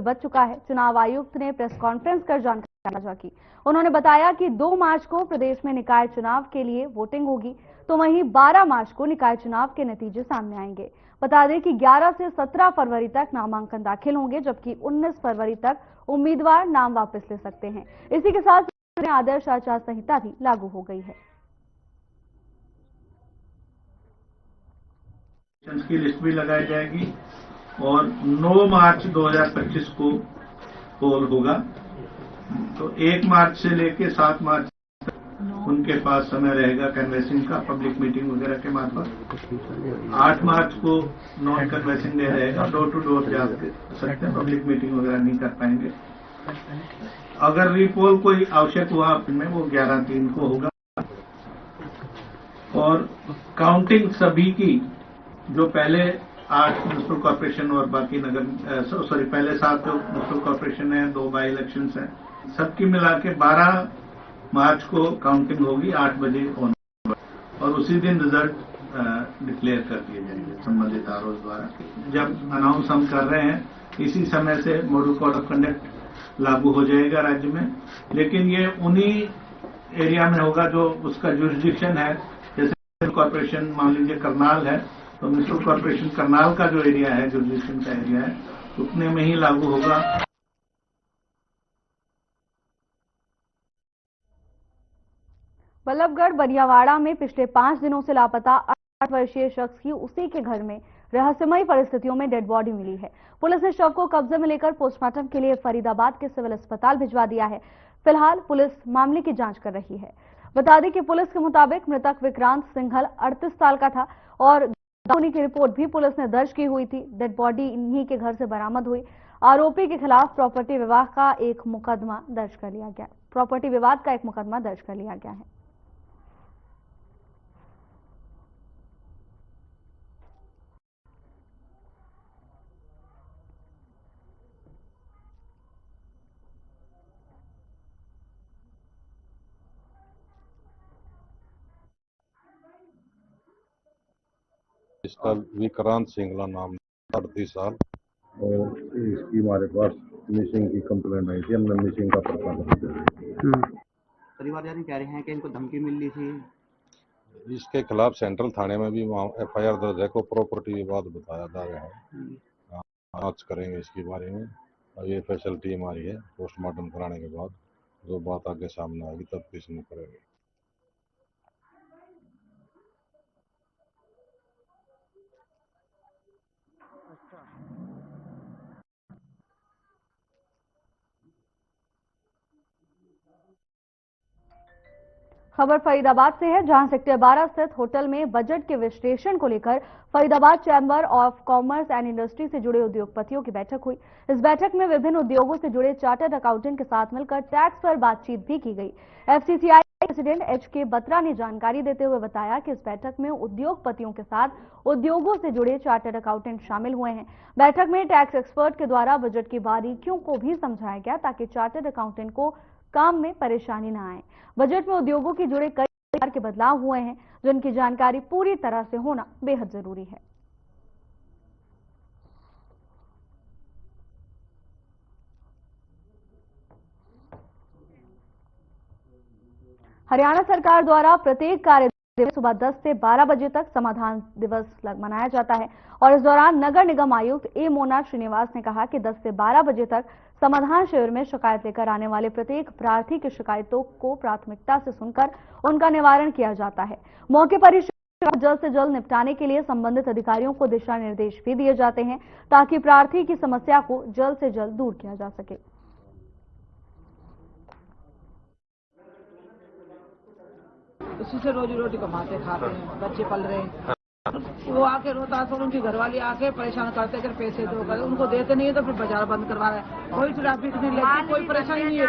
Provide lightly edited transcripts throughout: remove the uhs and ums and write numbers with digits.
बज चुका है। चुनाव आयुक्त ने प्रेस कॉन्फ्रेंस कर जानकारी साझा की। उन्होंने बताया कि 2 मार्च को प्रदेश में निकाय चुनाव के लिए वोटिंग होगी, तो वहीं 12 मार्च को निकाय चुनाव के नतीजे सामने आएंगे। बता दें कि 11 से 17 फरवरी तक नामांकन दाखिल होंगे, जबकि 19 फरवरी तक उम्मीदवार नाम वापस ले सकते हैं। इसी के साथ आदर्श आचार संहिता भी लागू हो गई है। की लिस्ट भी लगाई जाएगी और 9 मार्च 2025 को पोल होगा। तो 1 मार्च से लेकर 7 मार्च तक उनके पास समय रहेगा कैनवेसिंग का, पब्लिक मीटिंग वगैरह के मार्फत। 8 मार्च को नॉन कैनवेसिंग डे रहेगा, डोर टू डोर जा सकते हैं, पब्लिक मीटिंग वगैरह नहीं कर पाएंगे। अगर रीपोल कोई आवश्यक हुआ में वो 11/3 को होगा और काउंटिंग सभी की जो पहले 8 म्युनिसिपल कॉर्पोरेशन और बाकी पहले 7 म्युनिसिपल कॉर्पोरेशन है, 2 बाई इलेक्शंस हैं, सबकी मिला के 12 मार्च को काउंटिंग होगी 8 बजे और उसी दिन रिजल्ट डिक्लेयर कर दिए जाएंगे संबंधित आरओ द्वारा। जब अनाउंस हम कर रहे हैं इसी समय से मॉडल कोड ऑफ कंडक्ट लागू हो जाएगा राज्य में, लेकिन ये उन्हीं एरिया में होगा जो उसका जुरिसडिक्शन है। जैसे कॉर्पोरेशन मान लीजिए करनाल है, तो म्युनिसिपल कॉर्पोरेशन करनाल का जो एरिया है, जुरिसडिक्शन का एरिया है, उतने में ही लागू होगा। बल्लभगढ़ बनियावाड़ा में पिछले 5 दिनों से लापता 8 वर्षीय शख्स की उसी के घर में रहस्यमयी परिस्थितियों में डेड बॉडी मिली है। पुलिस ने शव को कब्जे में लेकर पोस्टमार्टम के लिए फरीदाबाद के सिविल अस्पताल भिजवा दिया है। फिलहाल पुलिस मामले की जांच कर रही है। बता दें कि पुलिस के मुताबिक मृतक विक्रांत सिंघल 38 साल का था और होने की रिपोर्ट भी पुलिस ने दर्ज की हुई थी। डेड बॉडी इन्हीं के घर से बरामद हुई। आरोपी के खिलाफ प्रॉपर्टी विवाद का एक मुकदमा दर्ज कर लिया गया है। इसका विक्रांत सिंगला नाम, 38 साल, और इसकी हमारे पास मिसिंग की कंप्लेंट आई थी, हमने मिसिंग का पर्चा दर्ज किया। परिवारजन कह रहे हैं कि इनको धमकी मिल रही थी। इसके खिलाफ सेंट्रल थाने में भी FIR दर्ज है, को प्रॉपर्टी विवाद बताया जा रहा है। जांच करेंगे इसके बारे में और ये स्पेशल टीम आ रही है। पोस्टमार्टम कराने के बाद जो बात आगे सामने आएगी तब किसी ने करेंगे। खबर फरीदाबाद से है, जहां सेक्टर 12 स्थित होटल में बजट के विश्लेषण को लेकर Faridabad chamber of commerce and industry से जुड़े उद्योगपतियों की बैठक हुई। इस बैठक में विभिन्न उद्योगों से जुड़े चार्टर्ड अकाउंटेंट के साथ मिलकर टैक्स पर बातचीत भी की गई। FCCI प्रेसिडेंट HK बत्रा ने जानकारी देते हुए बताया कि इस बैठक में उद्योगपतियों के साथ उद्योगों से जुड़े चार्टर्ड अकाउंटेंट शामिल हुए हैं। बैठक में टैक्स एक्सपर्ट के द्वारा बजट की बारीकियों को भी समझाया गया ताकि चार्टर्ड अकाउंटेंट को काम में परेशानी न आए। बजट में उद्योगों की जुड़े कई प्रकार के बदलाव हुए हैं, जिनकी जानकारी पूरी तरह से होना बेहद जरूरी है। हरियाणा सरकार द्वारा प्रत्येक कार्य दिवस सुबह 10 से 12 बजे तक समाधान दिवस मनाया जाता है और इस दौरान नगर निगम आयुक्त A मोना श्रीनिवास ने कहा कि 10 से 12 बजे तक समाधान शिविर में शिकायत लेकर आने वाले प्रत्येक प्रार्थी की शिकायतों को प्राथमिकता से सुनकर उनका निवारण किया जाता है। मौके पर ही जल्द से जल्द निपटाने के लिए संबंधित अधिकारियों को दिशा निर्देश भी दिए जाते हैं ताकि प्रार्थी की समस्या को जल्द से जल्द दूर किया जा सके। उसी से रोजी रोटी कमाते खाते हैं, बच्चे पल रहे हैं। वो आके रोता तो उनकी घरवाली आके परेशान करते कर पैसे दो कर, उनको देते नहीं है तो फिर बाजार बंद करवा रहे हैं। कोई ट्रैफिक नहीं लगती, कोई परेशानी नहीं है।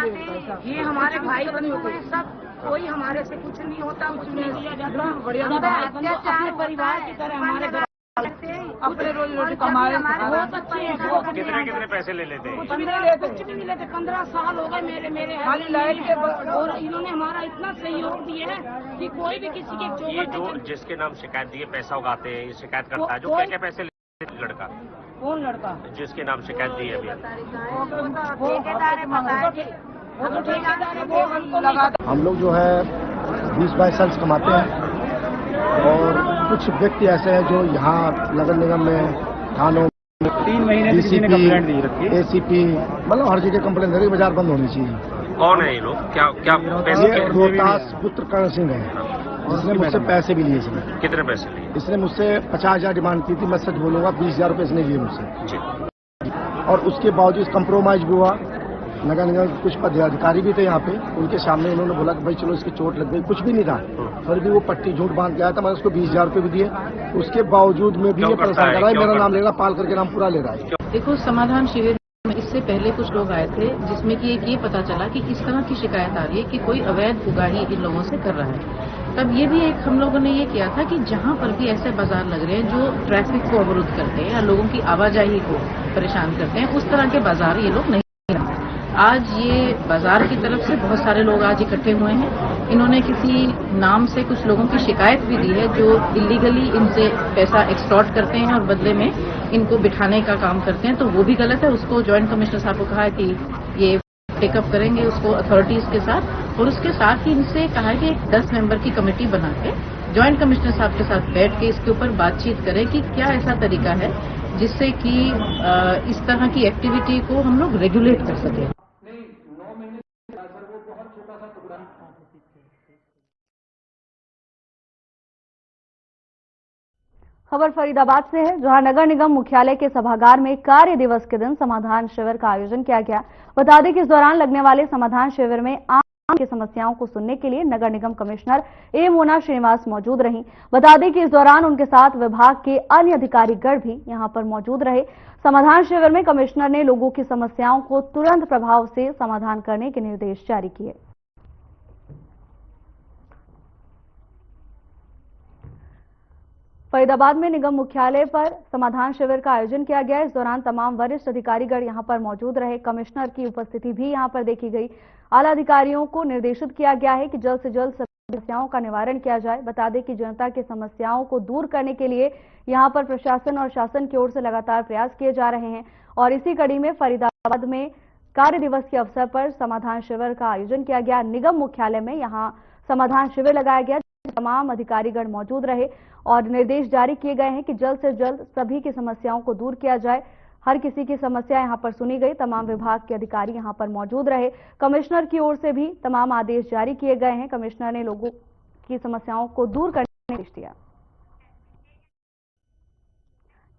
ये हमारे भाई सब कोई हमारे से कुछ नहीं होता, कुछ नहीं दिया जाता। बढ़िया अपने परिवार की तरह हमारे अपने रोजी रोटी कमाए बहुत अच्छे हैं। कितने पैसे ले लेते हैं? कुछ भी नहीं लेते, कुछ भी नहीं लेते। 15 साल हो गए मेरे खाली लाइट के। और इन्होंने हमारा इतना सहयोग दिया है कि कोई भी किसी के ये जो जिसके नाम शिकायत दिए पैसा उगाते हैं, ये शिकायत करता है, जो क्या क्या पैसे लेते लड़का कौन लड़का? जिसके नाम शिकायत दी है अभी? वो ठेकेदार है, वो हमको लगा। हम लोग जो है 20-22 साल से कमाते हैं और कुछ व्यक्ति ऐसे हैं जो यहाँ नगर निगम में, थानों, 3 महीने से किसी ने कंप्लेंट दी रखी है। ACP, मतलब हर जगह कंप्लेंट दे रही, बाजार बंद होनी चाहिए। कौन है ये लोग? क्या पैसे? ये रोहतास पुत्र कर्ण सिंह है, जिसने मुझसे पैसे भी लिए इसने। कितने पैसे लिए? इसने मुझसे 50,000 डिमांड की थी, मैं सच बोलूंगा 20,000 रुपये इसने लिए मुझसे जी। और उसके बावजूद कंप्रोमाइज भी हुआ। नगर निगम के कुछ पदाधिकारी भी थे यहाँ पे, उनके सामने उन्होंने बोला कि भाई चलो इसकी चोट लग गई, कुछ भी नहीं था, फिर भी वो पट्टी झूठ बांध के आया था। मैंने उसको 20,000 रुपये भी दिए, उसके बावजूद में भी ये परेशान कर रहा है, मेरा नाम ले रहा, पाल करके नाम पूरा ले रहा है। देखो, समाधान शिविर में इससे पहले कुछ लोग आए थे, जिसमें कि एक ये पता चला कि किस तरह की शिकायत आ रही है कि कोई अवैध उगाही इन लोगों से कर रहा है। तब ये भी एक हम लोगों ने ये किया था कि जहाँ पर भी ऐसे बाजार लग रहे हैं जो ट्रैफिक को अवरुद्ध करते हैं या लोगों की आवाजाही को परेशान करते हैं, उस तरह के बाजार ये लोग नहीं। आज ये बाजार की तरफ से बहुत सारे लोग आज इकट्ठे हुए हैं। इन्होंने किसी नाम से कुछ लोगों की शिकायत भी दी है जो इलीगली इनसे पैसा एक्सटॉर्ट करते हैं और बदले में इनको बिठाने का काम करते हैं, तो वो भी गलत है। उसको जॉइंट कमिश्नर साहब को कहा है कि ये टेकअप करेंगे उसको अथॉरिटीज के साथ, और उसके साथ ही इनसे कहा है कि एक 10 मेंबर की कमेटी बना के जॉइंट कमिश्नर साहब के साथ बैठ के इसके ऊपर बातचीत करें कि क्या ऐसा तरीका है जिससे कि इस तरह की एक्टिविटी को हम लोग रेगुलेट कर सकें। खबर फरीदाबाद से है, जहां नगर निगम मुख्यालय के सभागार में कार्य दिवस के दिन समाधान शिविर का आयोजन किया गया। बता दें कि इस दौरान लगने वाले समाधान शिविर में आम की समस्याओं को सुनने के लिए नगर निगम कमिश्नर ए मोना श्रीनिवास मौजूद रहीं। बता दें कि इस दौरान उनके साथ विभाग के अन्य अधिकारीगण भी यहां पर मौजूद रहे। समाधान शिविर में कमिश्नर ने लोगों की समस्याओं को तुरंत प्रभाव से समाधान करने के निर्देश जारी किए। फरीदाबाद में निगम मुख्यालय पर समाधान शिविर का आयोजन किया गया। इस दौरान तमाम वरिष्ठ अधिकारीगण यहां पर मौजूद रहे। कमिश्नर की उपस्थिति भी यहां पर देखी गई। आला अधिकारियों को निर्देशित किया गया है कि जल्द से जल्द सभी समस्याओं का निवारण किया जाए। बता दें कि जनता की समस्याओं को दूर करने के लिए यहां पर प्रशासन और शासन की ओर से लगातार प्रयास किए जा रहे हैं और इसी कड़ी में फरीदाबाद में कार्य दिवस के अवसर पर समाधान शिविर का आयोजन किया गया। निगम मुख्यालय में यहां समाधान शिविर लगाया गया, तमाम अधिकारीगण मौजूद रहे और निर्देश जारी किए गए हैं कि जल्द से जल्द सभी की समस्याओं को दूर किया जाए। हर किसी की समस्या यहां पर सुनी गई। तमाम विभाग के अधिकारी यहां पर मौजूद रहे। कमिश्नर की ओर से भी तमाम आदेश जारी किए गए हैं। कमिश्नर ने लोगों की समस्याओं को दूर करने का निर्देश दिया।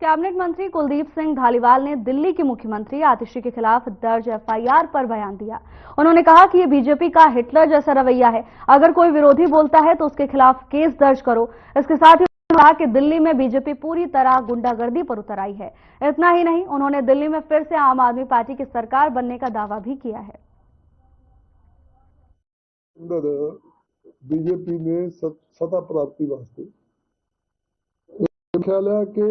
कैबिनेट मंत्री कुलदीप सिंह धालीवाल ने दिल्ली के मुख्यमंत्री आतिशी के खिलाफ दर्ज FIR पर बयान दिया। उन्होंने कहा कि ये बीजेपी का हिटलर जैसा रवैया है। अगर कोई विरोधी बोलता है तो उसके खिलाफ केस दर्ज करो। इसके साथ ही उन्होंने कहा कि दिल्ली में बीजेपी पूरी तरह गुंडागर्दी पर उतर आई है। इतना ही नहीं, उन्होंने दिल्ली में फिर से आम आदमी पार्टी की सरकार बनने का दावा भी किया है। बीजेपी ने सत्ता प्राप्ति वास्ते ख्याल है कि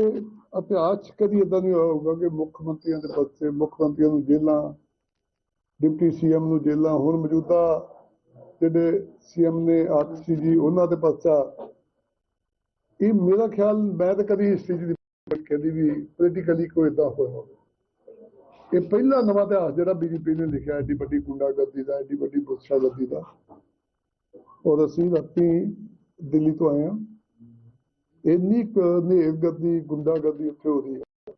इतिहास कभी इदा नहीं होगा कि मुख्यमंत्रियों के बच्चे मुख्यमंत्रियों को जेलों, डिप्टी CM ਨੂੰ जेलों, हुण मौजूदा जिहड़े CM ने आतिशी जी उन्होंने ते पर्चा, ये मेरा ख्याल मैं तो कभी हिस्ट्री कहती भी पोलिटिकली कोई इदा होया हो। ये पहला नवा इतिहास जो बीजेपी ने लिखा एडी वड्डी गुंडागर्दी का, एडी वड्डी बुरशागर्दी का। और असीं राती दिल्ली तो आए हैं, इन्नी नेरगर्दी गुंडागर्दी उत्थे हो रही है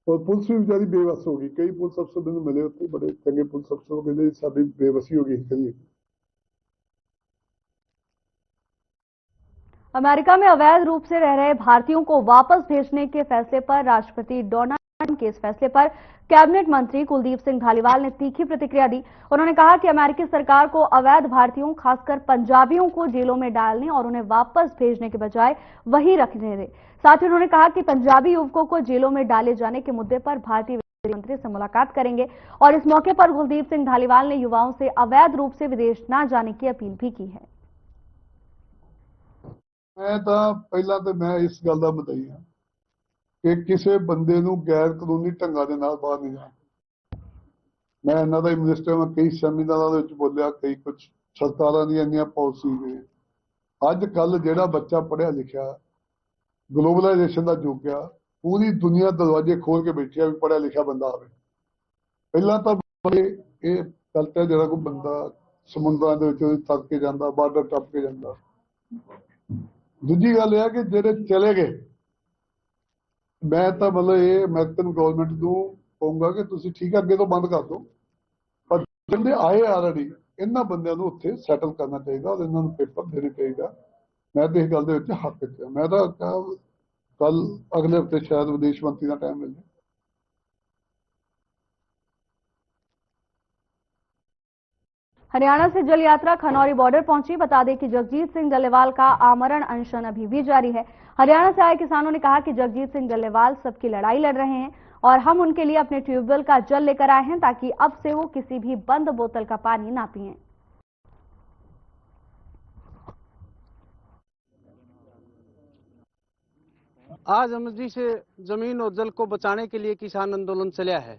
और पुलिस भी बेचारी बेबस हो गई। कई पुलिस अफसर मैंने मिले उत्थे, बड़े चंगे पुलिस अफसर कहते साडी बेबसी हो गई करिए। अमेरिका में अवैध रूप से रह रहे भारतीयों को वापस भेजने के फैसले पर राष्ट्रपति डोनाल्ड ट्रंप के इस फैसले पर कैबिनेट मंत्री कुलदीप सिंह धालीवाल ने तीखी प्रतिक्रिया दी। उन्होंने कहा कि अमेरिकी सरकार को अवैध भारतीयों, खासकर पंजाबियों को जेलों में डालने और उन्हें वापस भेजने के बजाय वहीं रखने दे। साथ ही उन्होंने कहा कि पंजाबी युवकों को जेलों में डाले जाने के मुद्दे पर भारतीय विदेश मंत्री से मुलाकात करेंगे और इस मौके पर कुलदीप सिंह धालीवाल ने युवाओं से अवैध रूप से विदेश न जाने की अपील भी की है। मैं पहला तो मैं इस गल का बताई हाँ कि किसी बंदे नूं गैर कानूनी ढंगां दे नाल बाहर नहीं जाना। मैं इन्हां दा मिनिस्टर में कई सैमीनारां दे विच बोलिया, कई कुछ सरकारां दी इन्नियां पॉलिसी ने। अज कल जिहड़ा बच्चा पढ़िया लिखिया, ग्लोबलाइजेशन का युग आ, पूरी दुनिया दरवाजे खोल के बैठी है भी पढ़िया लिखा बंदा आवे। पहला तो ਇਹ ਕਲਚਰ ਜਿਹੜਾ ਕੋਈ ਬੰਦਾ ਸਮੁੰਦਰਾਂ ਦੇ ਵਿੱਚ ਤਰ ਕੇ ਜਾਂਦਾ, ਬਾਰਡਰ ਟੱਪ ਕੇ ਜਾਂਦਾ। ਦੂਜੀ ਗੱਲ ਇਹ ਹੈ ਕਿ ਜਿਹੜੇ ਚਲੇ ਗਏ, ਮੈਂ ਤਾਂ ਮਤਲਬ ਇਹ ਅਮਰੀਕਨ ਗਵਰਨਮੈਂਟ ਨੂੰ ਕਹੂੰਗਾ ਕਿ ਤੁਸੀਂ ਠੀਕ ਹੈ ਅੱਗੇ ਤੋਂ ਬੰਦ ਕਰ ਦਿਓ, ਪਰ ਜਿਹੜੇ ਆਏ ਆਲਰੇਡੀ ਇਹਨਾਂ ਬੰਦਿਆਂ ਨੂੰ ਉੱਥੇ ਸੈਟਲ ਕਰਨਾ ਚਾਹੀਦਾ ਔਰ ਇਹਨਾਂ ਨੂੰ ਪੇਪਰ ਦੇਣੇ ਚਾਹੀਦਾ। ਮੈਂ ਤਾਂ ਇਸ ਗੱਲ ਦੇ ਵਿੱਚ ਹੱਕ ਚ ਮੈਂ ਤਾਂ ਕੱਲ ਅਗਲੇ ਹਫ਼ਤੇ ਸ਼ਾਇਦ ਵਿਦੇਸ਼ ਮੰਤਰੀ ਦਾ ਟਾਈਮ ਮਿਲ ਜਾਏ। हरियाणा से जल यात्रा खनौरी बॉर्डर पहुंची। बता दें कि जगजीत सिंह डल्लेवाल का आमरण अनशन अभी भी जारी है। हरियाणा से आए किसानों ने कहा कि जगजीत सिंह डल्लेवाल सबकी लड़ाई लड़ रहे हैं और हम उनके लिए अपने ट्यूबवेल का जल लेकर आए हैं ताकि अब से वो किसी भी बंद बोतल का पानी ना पिएं। आज अमृत से जमीन और जल को बचाने के लिए किसान आंदोलन चला है,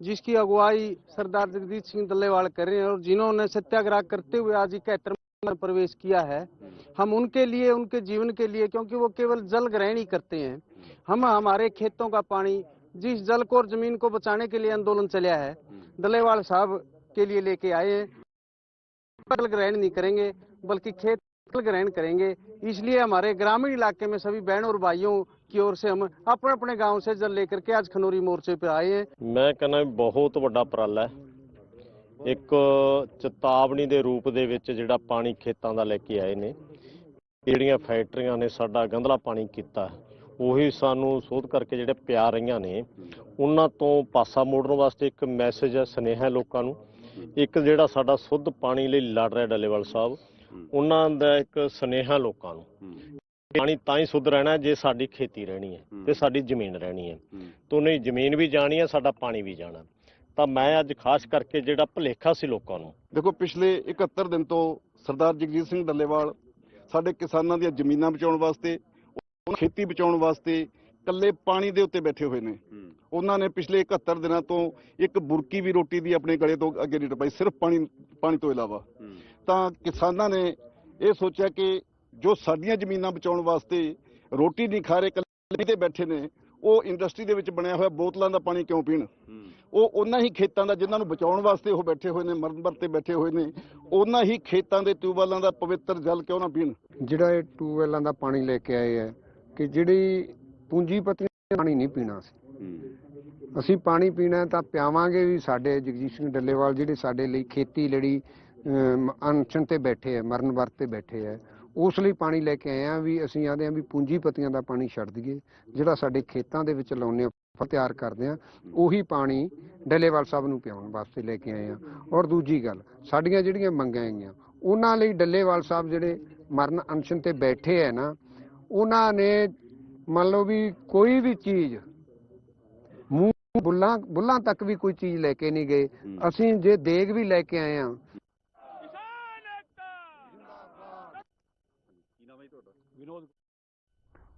जिसकी अगुवाई सरदार जगजीत सिंह डल्लेवाल कर रहे हैं और जिन्होंने सत्याग्रह करते हुए आज 71 में प्रवेश किया है। हम उनके लिए, उनके जीवन के लिए, क्योंकि वो केवल जल ग्रहण ही करते हैं, हम हमारे खेतों का पानी, जिस जल को और जमीन को बचाने के लिए आंदोलन चला है, डल्लेवाल साहब के लिए लेके आए हैं। जल ग्रहण नहीं करेंगे बल्कि खेत ग्रहण करेंगे। इसलिए हमारे ग्रामीण इलाके में सभी बहनों और भाइयों की ओर से हम अपने अपने गांव से जल लेकर के आज खनौरी मोर्चे पे आए हैं। मैं कहना बहुत बड़ा उपराला है, एक चेतावनी के रूप दे विच जिहड़ा पानी खेतों का लेके आए ने, जिहड़ियां फैक्ट्रियां ने साडा गंदला पानी कीता ਉਹੀ ਸਾਨੂੰ ਸੋਧ ਕਰਕੇ ਜਿਹੜੇ ਪਿਆ ਰਹੀਆਂ ਨੇ ਉਹਨਾਂ ਤੋਂ ਪਾਸਾ ਮੋੜਨ ਵਾਸਤੇ ਇੱਕ ਮੈਸੇਜ ਹੈ, ਸੁਨੇਹਾ ਲੋਕਾਂ ਨੂੰ। ਇੱਕ ਜਿਹੜਾ ਸਾਡਾ ਸ਼ੁੱਧ ਪਾਣੀ ਲਈ ਲੜ ਰਿਹਾ ਡੱਲੇਵਾਲ ਸਾਹਿਬ, ਉਹਨਾਂ ਦਾ ਇੱਕ ਸੁਨੇਹਾ ਲੋਕਾਂ ਨੂੰ, ਪਾਣੀ ਤਾਂ ਹੀ ਸ਼ੁੱਧ ਰਹਿਣਾ ਜੇ ਸਾਡੀ ਖੇਤੀ ਰਹਿਣੀ ਹੈ ਤੇ ਸਾਡੀ ਜ਼ਮੀਨ ਰਹਿਣੀ ਹੈ। ਤੋਂ ਨਹੀਂ ਜ਼ਮੀਨ ਵੀ ਜਾਣੀ ਹੈ, ਸਾਡਾ ਪਾਣੀ ਵੀ ਜਾਣਾ। ਤਾਂ ਮੈਂ ਅੱਜ ਖਾਸ ਕਰਕੇ ਜਿਹੜਾ ਭੁਲੇਖਾ ਸੀ ਲੋਕਾਂ ਨੂੰ, ਦੇਖੋ ਪਿਛਲੇ 71 ਦਿਨ ਤੋਂ ਸਰਦਾਰ ਜਗਜੀਤ ਸਿੰਘ ਡੱਲੇਵਾਲ ਸਾਡੇ ਕਿਸਾਨਾਂ ਦੀਆਂ ਜ਼ਮੀਨਾਂ ਬਚਾਉਣ ਵਾਸਤੇ, ਖੇਤੀ ਬਚਾਉਣ ਵਾਸਤੇ ਇਕੱਲੇ ਪਾਣੀ ਦੇ ਉੱਤੇ ਬੈਠੇ ਹੋਏ ਨੇ। ਉਹਨਾਂ ਨੇ ਪਿਛਲੇ 71 ਦਿਨਾਂ ਤੋਂ ਇੱਕ ਬੁਰਕੀ ਵੀ ਰੋਟੀ ਦੀ ਆਪਣੇ ਗਲੇ ਤੋਂ ਅੱਗੇ ਨਹੀਂ ਟਪਾਈ, ਸਿਰਫ ਪਾਣੀ ਤੋਂ ਇਲਾਵਾ। ਤਾਂ ਕਿਸਾਨਾਂ ਨੇ ਇਹ ਸੋਚਿਆ ਕਿ ਜੋ ਸਾਡੀਆਂ ਜ਼ਮੀਨਾਂ ਬਚਾਉਣ ਵਾਸਤੇ ਰੋਟੀ ਨਹੀਂ ਖਾ ਰਹੇ, ਇਕੱਲੇ ਤੇ ਬੈਠੇ ਨੇ, ਉਹ ਇੰਡਸਟਰੀ ਦੇ ਵਿੱਚ ਬਣਿਆ ਹੋਇਆ ਬੋਤਲਾਂ ਦਾ ਪਾਣੀ ਕਿਉਂ ਪੀਣ। ਉਹ ਉਹਨਾਂ ਹੀ ਖੇਤਾਂ ਦਾ ਜਿਨ੍ਹਾਂ ਨੂੰ ਬਚਾਉਣ ਵਾਸਤੇ ਉਹ ਬੈਠੇ ਹੋਏ ਨੇ, ਮਰਨ ਵਰਤੇ ਬੈਠੇ ਹੋਏ ਨੇ, ਉਹਨਾਂ ਹੀ ਖੇਤਾਂ ਦੇ ਟਿਊਬਵੈਲਾਂ ਦਾ ਪਵਿੱਤਰ ਜਲ ਕਿਉਂ ਨਾ ਪੀਣ। ਜਿਹੜਾ ਇਹ ਟਿਊਬਵੈਲਾਂ ਦਾ ਪਾਣੀ ਲੈ ਕੇ ਆਏ ਹੈ ਕਿ ਜਿਹੜੀ ਪੂੰਜੀਪਤੀ ਪਾਣੀ ਨਹੀਂ ਪੀਣਾ ਅਸੀਂ ਪਾਣੀ ਪੀਣਾ ਤਾਂ ਪਿਆਵਾਂਗੇ ਵੀ। ਸਾਡੇ ਜਗਜੀਤ ਸਿੰਘ ਡੱਲੇਵਾਲ ਜਿਹੜੇ ਸਾਡੇ ਲਈ ਖੇਤੀ ਲੜੀ ਅਨਸ਼ਨ ਤੇ ਬੈਠੇ ਹੈ, ਮਰਨ ਵਰਤ ਤੇ ਬੈਠੇ ਹੈ, ਉਸ ਲਈ ਪਾਣੀ ਲੈ ਕੇ ਆਏ ਆ ਵੀ ਅਸੀਂ ਆਦੇ ਹਾਂ ਵੀ ਪੂੰਜੀਪਤੀਆਂ ਦਾ ਪਾਣੀ ਛੱਡ ਦਈਏ, ਜਿਹੜਾ ਸਾਡੇ ਖੇਤਾਂ ਦੇ ਵਿੱਚ ਲਾਉਂਦੇ ਆ, ਤਿਆਰ ਕਰਦੇ ਆ, ਉਹੀ ਪਾਣੀ ਡੱਲੇਵਾਲ ਸਾਹਿਬ ਨੂੰ ਪਿਆਉਣ ਵਾਸਤੇ ਲੈ ਕੇ ਆਏ ਆ। ਔਰ ਦੂਜੀ ਗੱਲ, ਸਾਡੀਆਂ ਜਿਹੜੀਆਂ ਮੰਗਾਂ ਹੈਗੀਆਂ ਉਹਨਾਂ ਲਈ ਡੱਲੇਵਾਲ ਸਾਹਿਬ ਜਿਹੜੇ ਮਰਨ ਅਨਸ਼ਨ ਤੇ ਬੈਠੇ ਹੈ ਨਾ, ਉਹਨਾਂ ਨੇ ਮੰਨ ਲਓ ਵੀ ਕੋਈ ਵੀ ਚੀਜ਼ ਮੂੰਹ ਬੁੱਲਾਂ ਤੱਕ ਵੀ ਕੋਈ ਚੀਜ਼ ਲੈ ਕੇ ਨਹੀਂ ਗਏ। ਅਸੀਂ ਜੇ ਦੇਗ ਵੀ ਲੈ ਕੇ ਆਏ ਆ।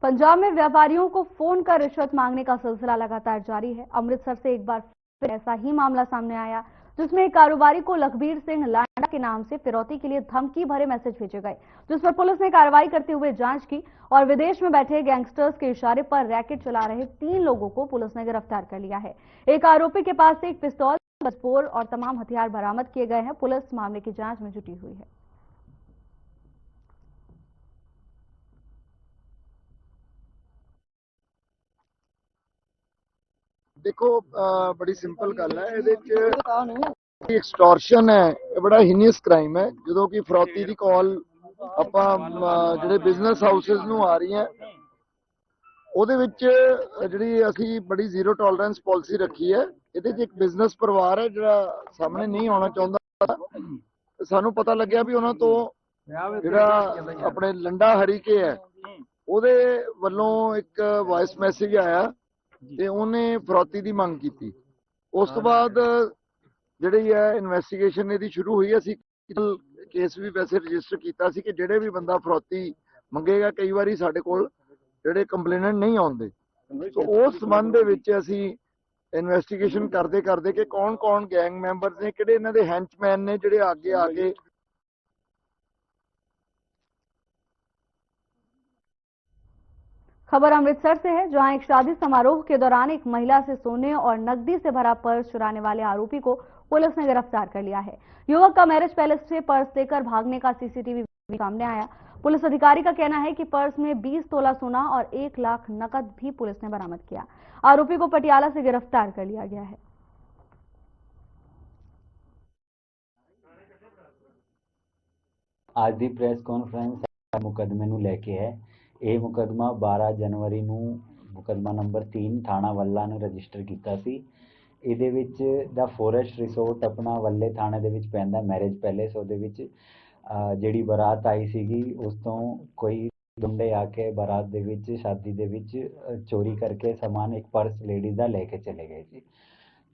पंजाब में व्यापारियों को फोन कर रिश्वत मांगने का सिलसिला लगातार जारी है। अमृतसर से एक बार फिर ऐसा ही मामला सामने आया, जिसमें एक कारोबारी को लखबीर सिंह लांडा के नाम से फिरौती के लिए धमकी भरे मैसेज भेजे गए, जिस पर पुलिस ने कार्रवाई करते हुए जांच की और विदेश में बैठे गैंगस्टर्स के इशारे पर रैकेट चला रहे 3 लोगों को पुलिस ने गिरफ्तार कर लिया है। एक आरोपी के पास से एक पिस्तौल, पासपोर्ट और तमाम हथियार बरामद किए गए हैं। पुलिस मामले की जांच में जुटी हुई है। देखो बड़ी सिंपल गल है, एक्सटॉर्शन है, बड़ा हीनियस क्राइम है। जो कि फरौती की कॉल ਆਪਾਂ ਜਿਹੜੇ ਬਿਜ਼ਨਸ ਹਾਊਸਿਸ ਨੂੰ ਆ ਰਹੀ ਹੈ, ਉਹਦੇ ਵਿੱਚ ਜਿਹੜੀ ਅਸੀਂ ਬੜੀ ਜ਼ੀਰੋ ਟੋਲਰੈਂਸ ਪਾਲਿਸੀ ਰੱਖੀ ਹੈ। ਇਹਦੇ 'ਚ ਇੱਕ ਬਿਜ਼ਨਸ ਪਰਿਵਾਰ ਹੈ ਜਿਹੜਾ ਸਾਹਮਣੇ ਨਹੀਂ ਆਉਣਾ ਚਾਹੁੰਦਾ। ਸਾਨੂੰ ਪਤਾ ਲੱਗਿਆ ਵੀ ਉਹਨਾਂ ਤੋਂ ਜਿਹੜਾ ਆਪਣੇ ਲੰਡਾ ਹਰੀਕੇ ਹੈ, ਉਹਦੇ ਵੱਲੋਂ ਇੱਕ ਵੌਇਸ ਮੈਸੇਜ ਆਇਆ ਤੇ ਉਹਨੇ ਫਰੌਤੀ ਦੀ ਮੰਗ ਕੀਤੀ। ਉਸ ਤੋਂ ਬਾਅਦ ਜਿਹੜੀ ਹੈ ਇਨਵੈਸਟੀਗੇਸ਼ਨ ਇਹਦੀ ਸ਼ੁਰੂ ਹੋਈ। ਅਸੀਂ ਕੇਸ ਵੀ ਵੈਸੇ ਰਜਿਸਟਰ ਕੀਤਾ ਸੀ ਕਿ ਜਿਹੜੇ ਵੀ ਬੰਦਾ ਫਰੌਤੀ ਮੰਗੇਗਾ, ਕਈ ਵਾਰੀ ਸਾਡੇ ਕੋਲ ਜਿਹੜੇ ਕੰਪਲੇਨੈਂਟ ਨਹੀਂ ਆਉਂਦੇ, ਸੋ ਉਸ ਸੰਬੰਧ ਦੇ ਵਿੱਚ ਅਸੀਂ ਇਨਵੈਸਟੀਗੇਸ਼ਨ ਕਰਦੇ ਕਿ ਕੌਣ ਗੈਂਗ ਮੈਂਬਰਸ ਨੇ, ਕਿਹੜੇ ਇਹਨਾਂ ਦੇ ਹੈਂਚਮੈਨ ਨੇ ਜਿਹੜੇ ਅੱਗੇ ਆ ਕੇ खबर अमृतसर से है, जहां एक शादी समारोह के दौरान एक महिला से सोने और नकदी से भरा पर्स चुराने वाले आरोपी को पुलिस ने गिरफ्तार कर लिया है। युवक का मैरिज पैलेस से पर्स लेकर भागने का सीसीटीवी सामने आया। पुलिस अधिकारी का कहना है कि पर्स में 20 तोला सोना और 1 लाख नकद भी पुलिस ने बरामद किया। आरोपी को पटियाला से गिरफ्तार कर लिया गया है। आज दी प्रेस कॉन्फ्रेंस मुकदमे ਨੂੰ ਲੈ ਕੇ ਹੈ। ਇਹ ਮੁਕਦਮਾ 12 ਜਨਵਰੀ ਨੂੰ ਮੁਕਦਮਾ ਨੰਬਰ 3 ਥਾਣਾ ਵੱਲਾ ਨੇ ਰਜਿਸਟਰ ਕੀਤਾ ਸੀ। ਇਹਦੇ ਵਿੱਚ ਦਾ ਫੋਰੈਸਟ ਰਿਸੋਰਟ ਆਪਣਾ ਵੱਲੇ ਥਾਣੇ ਦੇ ਵਿੱਚ ਪੈਂਦਾ ਮੈਰਿਜ ਪੈਲੇਸ, ਉਹਦੇ ਵਿੱਚ ਜਿਹੜੀ ਬਰਾਤ ਆਈ ਸੀਗੀ ਉਸ ਤੋਂ ਕੋਈ ਗੁੰਡੇ ਆ ਕੇ ਬਰਾਤ ਦੇ ਵਿੱਚ ਸ਼ਾਦੀ ਦੇ ਵਿੱਚ ਚੋਰੀ ਕਰਕੇ ਸਮਾਨ ਇੱਕ ਪਰਸ ਲੇਡੀ ਦਾ ਲੈ ਕੇ ਚਲੇ ਗਏ ਸੀ।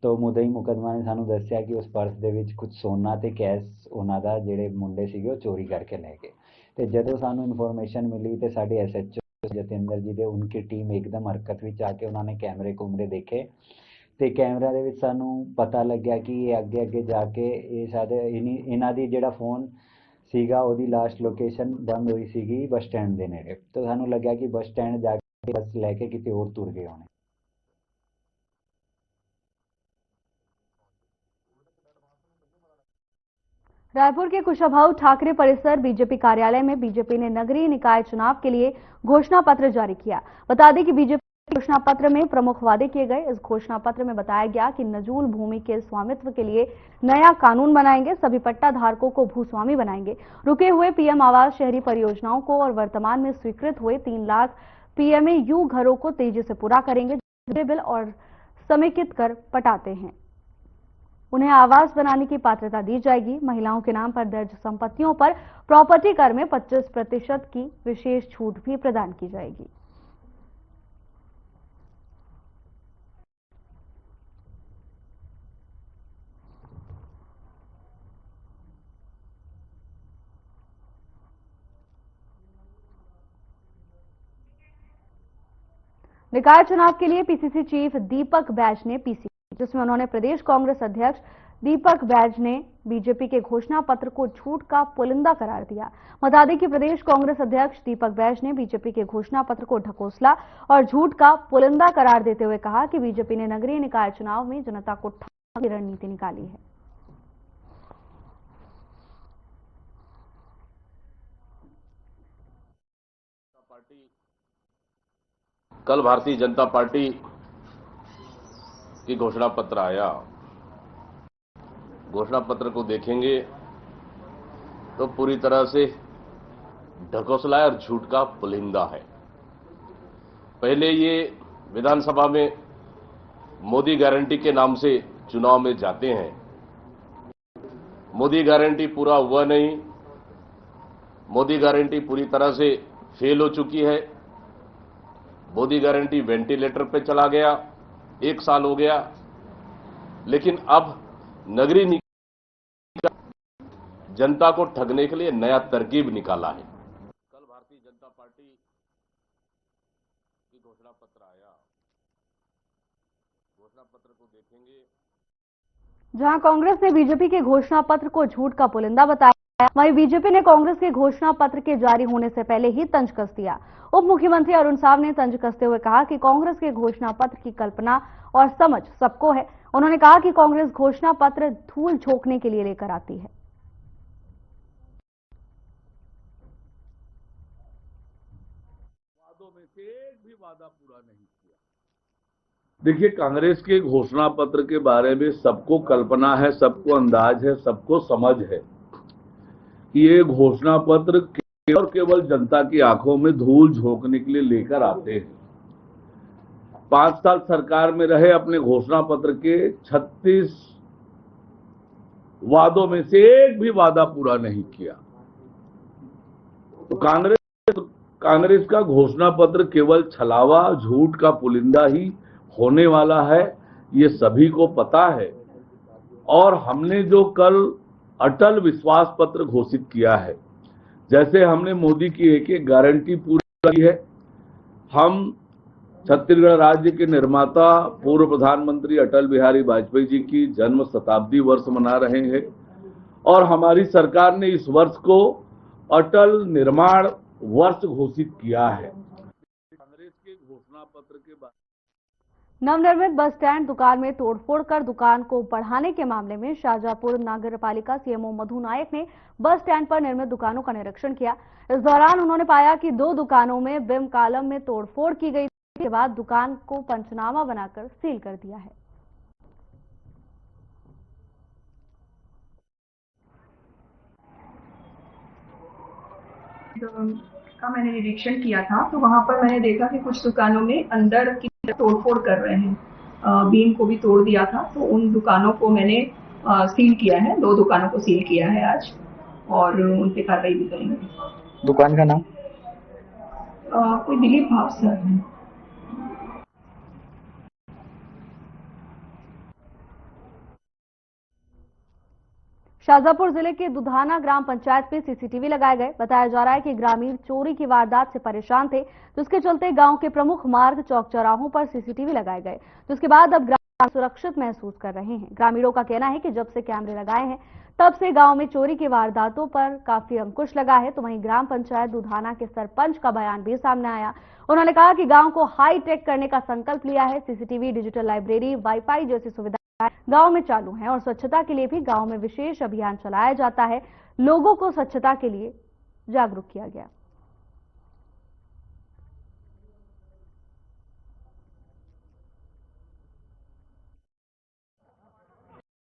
तो मुदई मुकदमा ने सानू दस्सिया कि उस पर्स दे विच कुछ सोना ते कैश उन्हां दा जिहड़े मुंडे सीगे चोरी करके लै गए। ते जदों सानू इन्फॉर्मेशन मिली तो साडे SHO जतिंदर जी दे उनकी टीम एकदम हरकत विच आके उन्होंने कैमरे कुमरे देखे ते कैमरा दे विच सानू पता लग्या कि ये अगे अगे जाके ये शायद इन्हां दी जिहड़ा फोन सीगा ओहदी लास्ट लोकेशन बंद हुई सीगी बस स्टैंड दे नेड़े। तो सानू लग्या कि बस स्टैंड जाके बस लैके किते होर तुर गए होने। रायपुर के कुशाभाऊ ठाकरे परिसर बीजेपी कार्यालय में बीजेपी ने नगरीय निकाय चुनाव के लिए घोषणा पत्र जारी किया। बता दें कि बीजेपी घोषणा पत्र में प्रमुख वादे किए गए। इस घोषणा पत्र में बताया गया कि नजूल भूमि के स्वामित्व के लिए नया कानून बनाएंगे, सभी पट्टा धारकों को भूस्वामी बनाएंगे, रुके हुए पीएम आवास शहरी परियोजनाओं को और वर्तमान में स्वीकृत हुए 3 लाख PMAU घरों को तेजी से पूरा करेंगे, बिल और समेकित कर पटाते हैं उन्हें आवास बनाने की पात्रता दी जाएगी। महिलाओं के नाम पर दर्ज संपत्तियों पर प्रॉपर्टी कर में 25% की विशेष छूट भी प्रदान की जाएगी। निकाय चुनाव के लिए पीसीसी चीफ दीपक बैज ने पीसी, जिसमें उन्होंने प्रदेश कांग्रेस अध्यक्ष दीपक बैज ने बीजेपी के घोषणा पत्र को झूठ का पुलिंदा करार दिया। बता दें कि प्रदेश कांग्रेस अध्यक्ष दीपक बैज ने बीजेपी के घोषणा पत्र को ढकोसला और झूठ का पुलिंदा करार देते हुए कहा कि बीजेपी ने नगरीय निकाय चुनाव में जनता को ठगने की रणनीति निकाली है। कल भारतीय जनता पार्टी की घोषणा पत्र आया। घोषणा पत्र को देखेंगे तो पूरी तरह से ढकोसला और झूठ का पुलिंदा है। पहले ये विधानसभा में मोदी गारंटी के नाम से चुनाव में जाते हैं। मोदी गारंटी पूरा हुआ नहीं, मोदी गारंटी पूरी तरह से फेल हो चुकी है। मोदी गारंटी वेंटिलेटर पे चला गया, 1 साल हो गया। लेकिन अब नगरीय निकाय जनता को ठगने के लिए नया तरकीब निकाला है। कल भारतीय जनता पार्टी की घोषणा पत्र आया। घोषणा पत्र को देखेंगे। जहां कांग्रेस ने बीजेपी के घोषणा पत्र को झूठ का पुलिंदा बताया, वहीं बीजेपी ने कांग्रेस के घोषणा पत्र के जारी होने से पहले ही तंज कस दिया। उप मुख्यमंत्री अरुण साव ने तंज कसते हुए कहा कि कांग्रेस के घोषणा पत्र की कल्पना और समझ सबको है। उन्होंने कहा कि कांग्रेस घोषणा पत्र धूल झोंकने के लिए लेकर आती है। वादों में से एक भी वादा पूरा नहीं किया। देखिए, कांग्रेस के घोषणा पत्र के बारे में सबको कल्पना है, सबको अंदाज है, सबको समझ है। ये घोषणा पत्र और केवल जनता की आंखों में धूल झोंकने के लिए लेकर आते हैं। 5 साल सरकार में रहे, अपने घोषणा पत्र के 36 वादों में से एक भी वादा पूरा नहीं किया। तो कांग्रेस का घोषणा पत्र केवल छलावा, झूठ का पुलिंदा ही होने वाला है, ये सभी को पता है। और हमने जो कल अटल विश्वास पत्र घोषित किया है, जैसे हमने मोदी की एक गारंटी पूरी की है। हम छत्तीसगढ़ राज्य के निर्माता पूर्व प्रधानमंत्री अटल बिहारी वाजपेयी जी की जन्म शताब्दी वर्ष मना रहे हैं और हमारी सरकार ने इस वर्ष को अटल निर्माण वर्ष घोषित किया है। कांग्रेस पत्र के बाद नवनिर्मित बस स्टैंड दुकान में तोड़फोड़ कर दुकान को बढ़ाने के मामले में शाहजहांपुर नगर पालिका सीएमओ मधु नायक ने बस स्टैंड पर निर्मित दुकानों का निरीक्षण किया। इस दौरान उन्होंने पाया कि 2 दुकानों में बिम कॉलम में तोड़फोड़ की गई। इसके बाद दुकान को पंचनामा बनाकर सील कर दिया है। का मैंने निरीक्षण किया था तो वहां पर मैंने देखा कि कुछ दुकानों में अंदर की तोड़फोड़ कर रहे हैं, बीम को भी तोड़ दिया था। तो उन दुकानों को मैंने सील किया है, 2 दुकानों को सील किया है आज, और उन पे कार्रवाई भी करेंगे। दुकान का नाम कोई दिलीप भाव सर है। शाहजहांपुर जिले के दुधाना ग्राम पंचायत में सीसीटीवी लगाए गए। बताया जा रहा है कि ग्रामीण चोरी की वारदात से परेशान थे, जिसके चलते गांव के प्रमुख मार्ग, चौक चौराहों पर सीसीटीवी लगाए गए, जिसके बाद अब ग्रामीण सुरक्षित महसूस कर रहे हैं। ग्रामीणों का कहना है कि जब से कैमरे लगाए हैं तब से गांव में चोरी की वारदातों पर काफी अंकुश लगा है। तो वहीं ग्राम पंचायत दुधाना के सरपंच का बयान भी सामने आया। उन्होंने कहा कि गांव को हाई टेक करने का संकल्प लिया है। सीसीटीवी, डिजिटल लाइब्रेरी, वाईफाई जैसी सुविधा गांव में चालू हैं और स्वच्छता के लिए भी गांव में विशेष अभियान चलाया जाता है। लोगों को स्वच्छता के लिए जागरूक किया गया।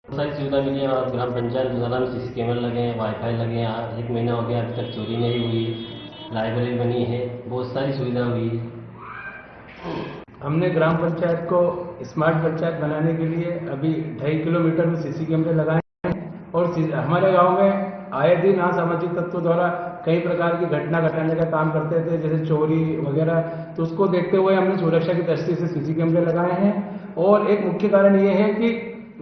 सारी सुविधा मिली है और ग्राम पंचायत दुधाना में सीसी कैमरे लगे हैं, वाईफाई लगे हैं। 1 महीना हो गया, अभी तक चोरी नहीं हुई। लाइब्रेरी बनी है, बहुत सारी सुविधा हुई है। हमने ग्राम पंचायत को स्मार्ट पंचायत बनाने के लिए अभी 2.5 किलोमीटर में सीसी कैमरे लगाए हैं और हमारे गांव में आए दिन असामाजिक तत्वों द्वारा कई प्रकार की घटना घटाने का काम करते थे, जैसे चोरी वगैरह। तो उसको देखते हुए हमने सुरक्षा की दृष्टि से सीसी कैमरे लगाए हैं। और एक मुख्य कारण ये है कि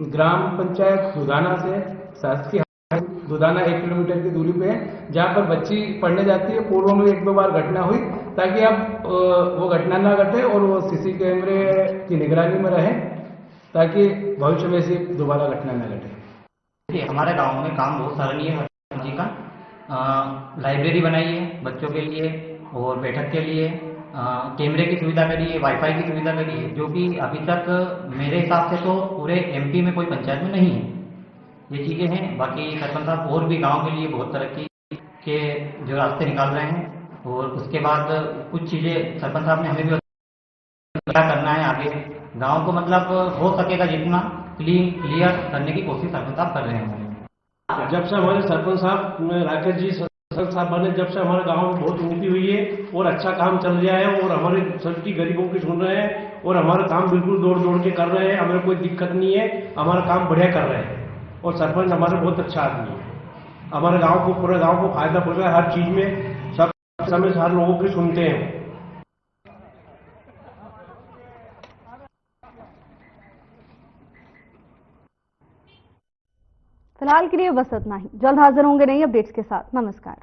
ग्राम पंचायत दुधाना से शासकीय दुधाना 1 किलोमीटर की दूरी पे है, जहाँ पर बच्ची पढ़ने जाती है। पूर्व में 1-2 बार घटना हुई, ताकि अब वो घटना ना घटे और वो सीसी कैमरे की निगरानी में रहे, ताकि भविष्य में से दोबारा घटना न घटे। हमारे गांव में काम बहुत सराहनीय है जी का। लाइब्रेरी बनाई है बच्चों के लिए और बैठक के लिए, कैमरे की सुविधा करी है, वाईफाई की सुविधा करी है, जो कि अभी तक मेरे हिसाब से तो पूरे एमपी में कोई पंचायत में नहीं है। ये चीजें हैं। बाकी सरपंच साहब और भी गांव के लिए बहुत तरक्की के जो रास्ते निकाल रहे हैं। और उसके बाद कुछ चीजें सरपंच साहब ने हमें भी क्या करना है आगे गांव को, मतलब हो सकेगा जितना क्लियर करने की कोशिश सरपंच साहब कर रहे हैं। जब से हमारे सरपंच साहब राकेश जी सरपंच साहब बने, जब से हमारे गांव में बहुत उन्नति हुई है और अच्छा काम चल रहा है और हमारे सबकी गरीबों की सुन रहे हैं और हमारा काम बिल्कुल दौड़ के कर रहे हैं। हमें कोई दिक्कत नहीं है, हमारा काम बढ़िया कर रहे हैं और सरपंच हमारे बहुत अच्छा आदमी है। हमारे गांव को, पूरे गांव को फायदा पड़ रहा है हर चीज में, सब समय से हर लोगों की सुनते हैं। फिलहाल के लिए बस इतना ही। जल्द हाजिर होंगे नई अपडेट्स के साथ। नमस्कार।